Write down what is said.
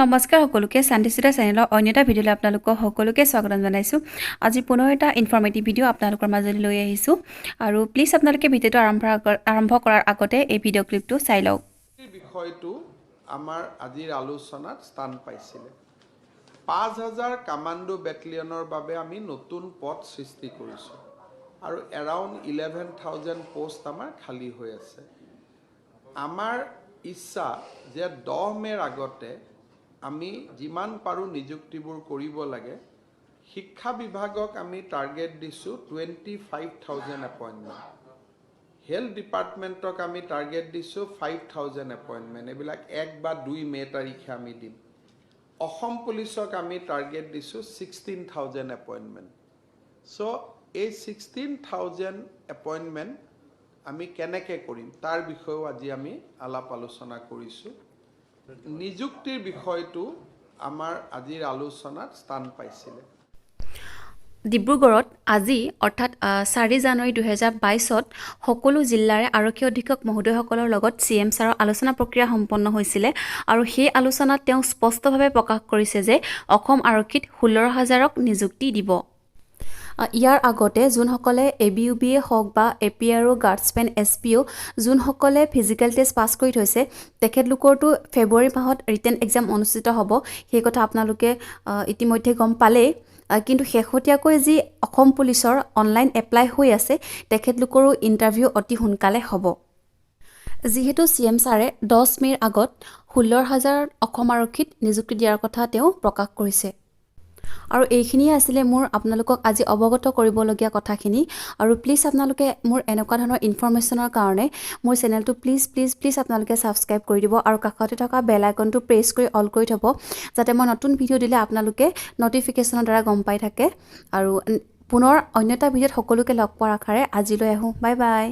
নমস্কাৰ সকলোকে শান্তিচিতা চেনেলৰ অন্য এটা ভিডিঅ'লৈ আপোনালোকক সকলোকে স্বাগতম জনাইছোঁ। আজি পুনৰ এটা ইনফৰ্মেটিভ ভিডিঅ' আপোনালোকৰ মাজলৈ লৈ আহিছোঁ আৰু প্লিজ আপোনালোকে ভিডিঅ'টো আৰম্ভ কৰাৰ আগতে এই ভিডিঅ' ক্লিপটো চাই লওক। এই বিষয়টো আমাৰ আজিৰ আলোচনাত স্থান পাইছিলে। 5000 কামাণ্ডো বেটেলিয়নৰ বাবে আমি নতুন পদ সৃষ্টি কৰিছোঁ আৰু এৰাউণ্ড 11000 পোষ্ট আমাৰ খালী হৈ আছে। আমাৰ ইচ্ছা যে 10 মেৰ আগতে আমি যিমান পাৰোঁ নিযুক্তিবোৰ কৰিব লাগে। শিক্ষা বিভাগক আমি টাৰ্গেট দিছোঁ 25,000 এপইণ্টমেণ্ট। হেল্থ ডিপাৰ্টমেণ্টক আমি টাৰ্গেট দিছোঁ 5,000 এপইণ্টমেণ্ট। এইবিলাক 1 বা 2 মে তাৰিখে আমি দিম। অসম পুলিচক আমি টাৰ্গেট দিছোঁ 16,000 এপইণ্টমেণ্ট। চ' এই 16,000 এপইণ্টমেণ্ট আমি কেনেকৈ কৰিম তাৰ বিষয়েও আজি আমি আলাপ আলোচনা কৰিছোঁ। নিযুক্তিৰ বিষয়টো আমাৰ আজিৰ আলোচনাত স্থান পাইছিলে। ডিব্ৰুগড়ত আজি অৰ্থাৎ 4 জানুৱাৰী 2022 সকলো জিলাৰে আৰক্ষী অধীক্ষক মহোদয়সকলৰ লগত CM ছাৰৰ আলোচনা প্ৰক্ৰিয়া সম্পন্ন হৈছিলে আৰু সেই আলোচনাত তেওঁ স্পষ্টভাৱে প্ৰকাশ কৰিছে যে অসম আৰক্ষীত 16,000ক নিযুক্তি দিব। ইয়াৰ আগতে যোনসকলে ABUB হওক বা APR গাৰ্ডছমেন SPO যোনসকলে ফিজিকেল টেষ্ট পাছ কৰি থৈছে তেখেতলোকৰতো ফেব্ৰুৱাৰী মাহত ৰিটেন এক্সাম অনুষ্ঠিত হ'ব। সেই কথা আপোনালোকে ইতিমধ্যে গম পালেই। কিন্তু শেহতীয়াকৈ যি অসম পুলিচৰ অনলাইন এপ্লাই হৈ আছে তেখেতলোকৰো ইণ্টাৰভিউ অতি সোনকালে হ'ব। যিহেতু CM ছাৰে 10 মেৰ আগত 16,000 অসম আৰক্ষীত নিযুক্তি দিয়াৰ কথা তেওঁ প্ৰকাশ কৰিছে। আৰু এইখিনিয়ে আছিলে মোৰ আপোনালোকক আজি অৱগত কৰিবলগীয়া কথাখিনি। আৰু প্লিজ আপোনালোকে মোৰ এনেকুৱা ধৰণৰ ইনফৰমেশ্যনৰ কাৰণে মোৰ চেনেলটো প্লিজ আপোনালোকে ছাবস্ক্ৰাইব কৰি দিব আৰু কাষতে থকা বেল আইকনটো প্ৰেছ কৰি অল কৰি থ'ব, যাতে মই নতুন ভিডিঅ' দিলে আপোনালোকে নটিফিকেশ্যনৰ দ্বাৰা গম পাই থাকে। আৰু পুনৰ অন্য এটা ভিডিঅ'ত সকলোকে লগ পোৱাৰ আশাৰে আজিলৈ আহোঁ। Bye bye.